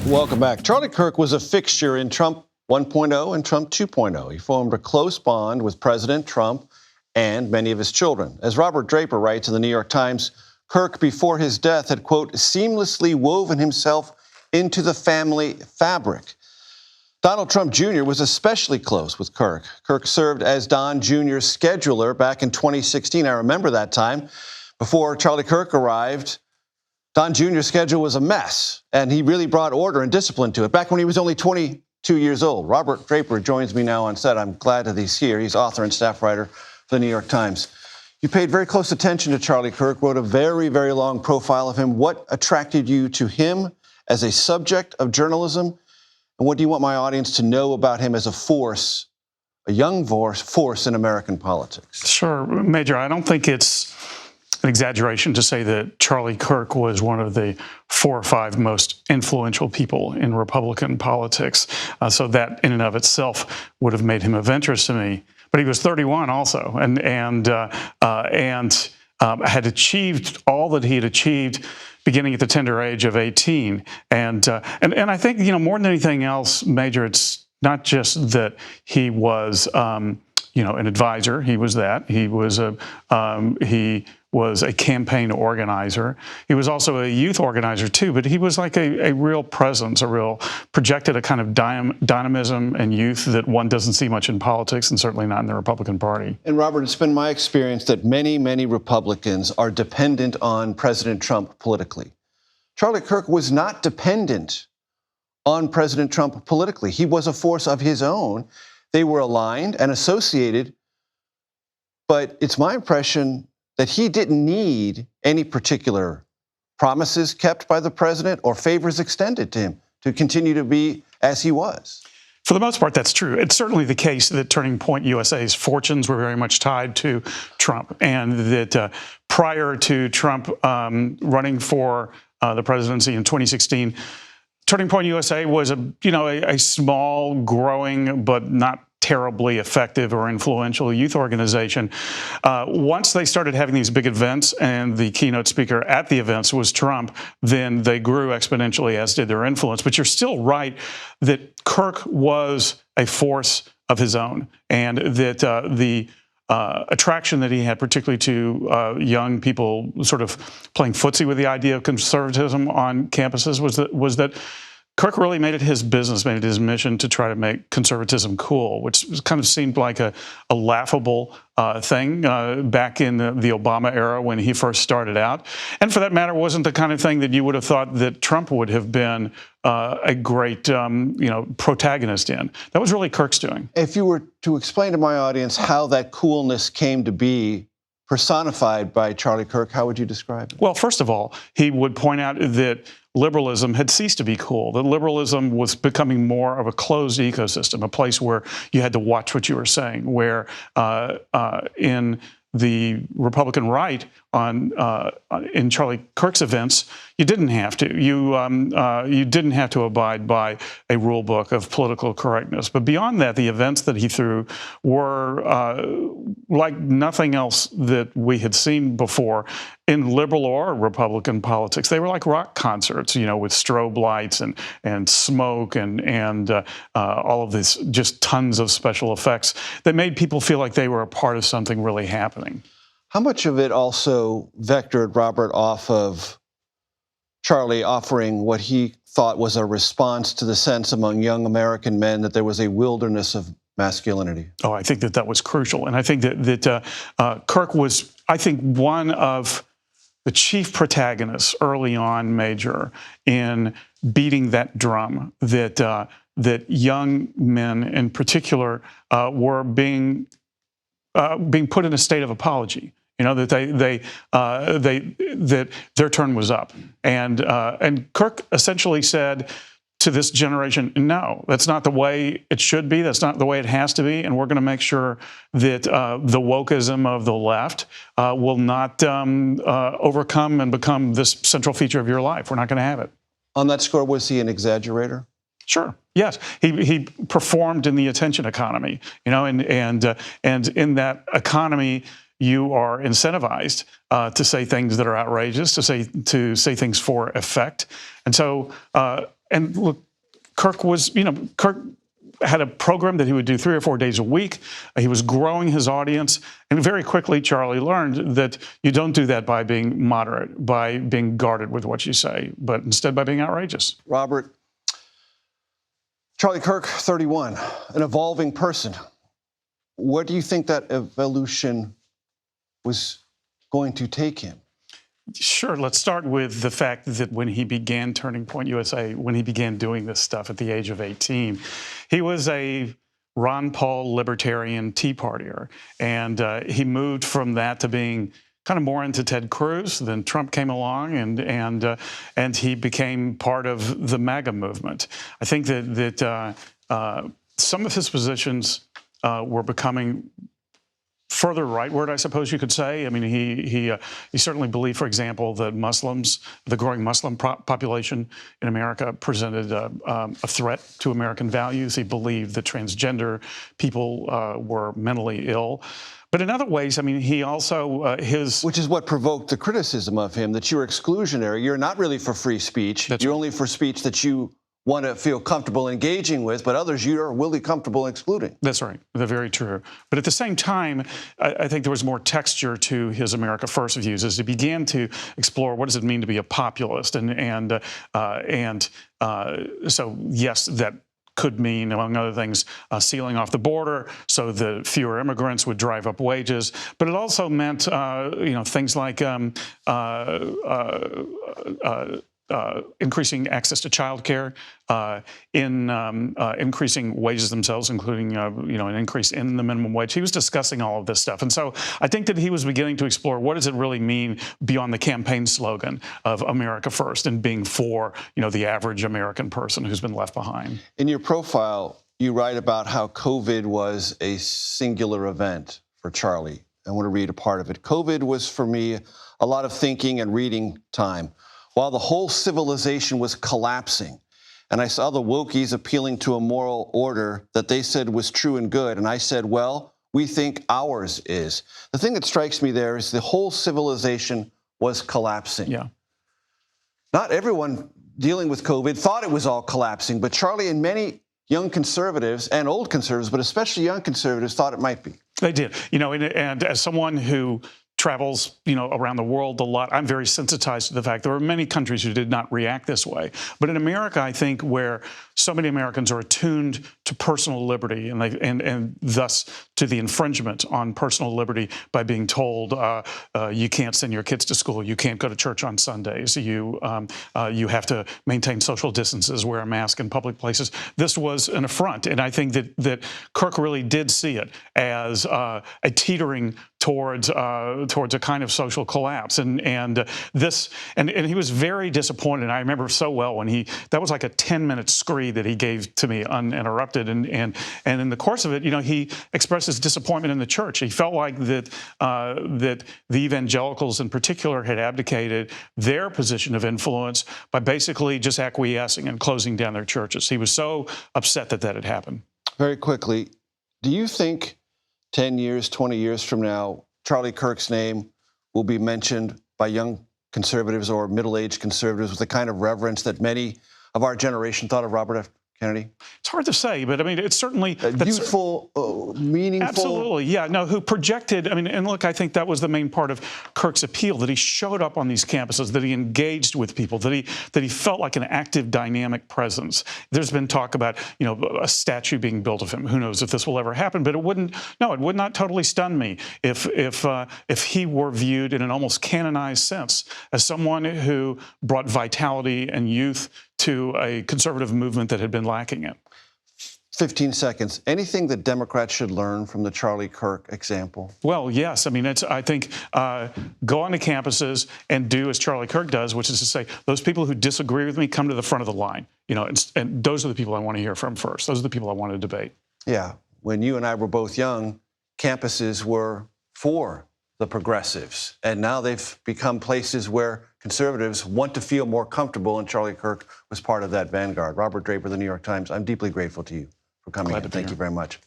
Welcome back. Charlie Kirk was a fixture in Trump 1.0 and Trump 2.0. He formed a close bond with President Trump and many of his children. As Robert Draper writes in the New York Times, Kirk, before his death, had, quote, seamlessly woven himself into the family fabric. Donald Trump Jr. was especially close with Kirk. Kirk served as Don Jr.'s scheduler back in 2016. I remember that time. Before Charlie Kirk arrived, Don Jr.'s schedule was a mess, and he really brought order and discipline to it back when he was only 22 years old. Robert Draper joins me now on set. I'm glad that he's here. He's author and staff writer for the New York Times. You paid very close attention to Charlie Kirk, wrote a very, very long profile of him. What attracted you to him as a subject of journalism? And what do you want my audience to know about him as a force, a young force in American politics? Sure, Major. I don't think it's an exaggeration to say that Charlie Kirk was one of the 4 or 5 most influential people in Republican politics. So that in and of itself would have made him of interest to me. But he was 31 also, and had achieved all that he had achieved beginning at the tender age of 18. And I think, more than anything else, Major, it's not just that he was an advisor. He was that. He was a campaign organizer. He was also a youth organizer too, but he was like a real presence, projected a kind of dynamism and youth that one doesn't see much in politics, and certainly not in the Republican Party. And Robert, it's been my experience that many, many Republicans are dependent on President Trump politically. Charlie Kirk was not dependent on President Trump politically. He was a force of his own. They were aligned and associated, but it's my impression that he didn't need any particular promises kept by the president or favors extended to him to continue to be as he was. For the most part, that's true. It's certainly the case that Turning Point USA's fortunes were very much tied to Trump, and that prior to Trump running for the presidency in 2016, Turning Point USA was a small, growing, but not terribly effective or influential youth organization. Once they started having these big events and the keynote speaker at the events was Trump, then they grew exponentially, as did their influence. But you're still right that Kirk was a force of his own, and that the attraction that he had, particularly to young people sort of playing footsie with the idea of conservatism on campuses, was that Kirk really made it his business, made it his mission to try to make conservatism cool, which kind of seemed like a laughable thing back in the Obama era when he first started out. And for that matter, wasn't the kind of thing that you would have thought that Trump would have been a great protagonist in. That was really Kirk's doing. If you were to explain to my audience how that coolness came to be personified by Charlie Kirk, how would you describe it? Well, first of all, he would point out that liberalism had ceased to be cool, that liberalism was becoming more of a closed ecosystem, a place where you had to watch what you were saying, where in the Republican right in Charlie Kirk's events, you didn't have to. You didn't have to abide by a rule book of political correctness. But beyond that, the events that he threw were like nothing else that we had seen before in liberal or Republican politics. They were like rock concerts, with strobe lights and smoke and all of this, just tons of special effects that made people feel like they were a part of something really happening. How much of it also vectored Robert off of Charlie offering what he thought was a response to the sense among young American men that there was a wilderness of masculinity? Oh, I think that was crucial. And I think that Kirk was, I think, one of the chief protagonists early on, Major, in beating that drum that young men in particular were being put in a state of apology. That that their turn was up, and Kirk essentially said to this generation, no, that's not the way it should be. That's not the way it has to be, and we're going to make sure that the wokeism of the left will not overcome and become this central feature of your life. We're not going to have it. On that score, was he an exaggerator? Sure. Yes, he performed in the attention economy, and in that economy, you are incentivized to say things that are outrageous, to say things for effect, and so and look, Kirk had a program that he would do 3 or 4 days a week. He was growing his audience. And very quickly, Charlie learned that you don't do that by being moderate, by being guarded with what you say, but instead by being outrageous. Robert, Charlie Kirk, 31, an evolving person. Where do you think that evolution was going to take him? Sure. Let's start with the fact that when he began Turning Point USA, when he began doing this stuff at the age of 18, he was a Ron Paul libertarian Tea Partier. And he moved from that to being kind of more into Ted Cruz. Then Trump came along, and he became part of the MAGA movement. I think that some of his positions were becoming further rightward, I suppose you could say. I mean, he certainly believed, for example, that Muslims, the growing Muslim population in America, presented a threat to American values. He believed that transgender people were mentally ill. But in other ways, I mean, he also, Which is what provoked the criticism of him, that you're exclusionary. You're not really for free speech. You're only for speech that you want to feel comfortable engaging with, but others you are really comfortable excluding. That's right. They're very true. But at the same time, I think there was more texture to his America First views as he began to explore what does it mean to be a populist. So, yes, that could mean, among other things, sealing off the border so that fewer immigrants would drive up wages. But it also meant, things like increasing access to child care, increasing wages themselves, including an increase in the minimum wage. He was discussing all of this stuff. And so I think that he was beginning to explore what does it really mean beyond the campaign slogan of America First and being for the average American person who's been left behind. In your profile, you write about how COVID was a singular event for Charlie. I want to read a part of it. COVID was for me a lot of thinking and reading time, while the whole civilization was collapsing. And I saw the wokies appealing to a moral order that they said was true and good. And I said, well, we think ours is. The thing that strikes me there is the whole civilization was collapsing. Yeah. Not everyone dealing with COVID thought it was all collapsing, but Charlie and many young conservatives and old conservatives, but especially young conservatives, thought it might be. They did. And as someone who travels, around the world a lot, I'm very sensitized to the fact there are many countries who did not react this way. But in America, I think where so many Americans are attuned to personal liberty and thus to the infringement on personal liberty by being told you can't send your kids to school, you can't go to church on Sundays, you have to maintain social distances, wear a mask in public places. This was an affront, and I think that Kirk really did see it as a teetering towards a kind of social collapse, and he was very disappointed. I remember so well when that was like a 10-minute screed that he gave to me uninterrupted, and in the course of it, he expressed his disappointment in the church. He felt like that the evangelicals in particular had abdicated their position of influence by basically just acquiescing and closing down their churches. He was so upset that had happened. Very quickly, do you think 10 years, 20 years from now, Charlie Kirk's name will be mentioned by young conservatives or middle-aged conservatives with the kind of reverence that many of our generation thought of Robert F. Kennedy? It's hard to say, but I mean, it's certainly youthful, meaningful. Absolutely, yeah. No, who projected? I mean, and look, I think that was the main part of Kirk's appeal, that he showed up on these campuses, that he engaged with people, that he felt like an active, dynamic presence. There's been talk about a statue being built of him. Who knows if this will ever happen? But it would not totally stun me if he were viewed in an almost canonized sense as someone who brought vitality and youth to a conservative movement that had been lacking it. 15 seconds. Anything that Democrats should learn from the Charlie Kirk example? Well, yes. I mean, I think go on to campuses and do as Charlie Kirk does, which is to say, those people who disagree with me, come to the front of the line. And those are the people I want to hear from first. Those are the people I want to debate. Yeah. When you and I were both young, campuses were for the progressives. And now they've become places where conservatives want to feel more comfortable, and Charlie Kirk was part of that vanguard. Robert Draper, The New York Times, I'm deeply grateful to you for coming in. Thank you very much.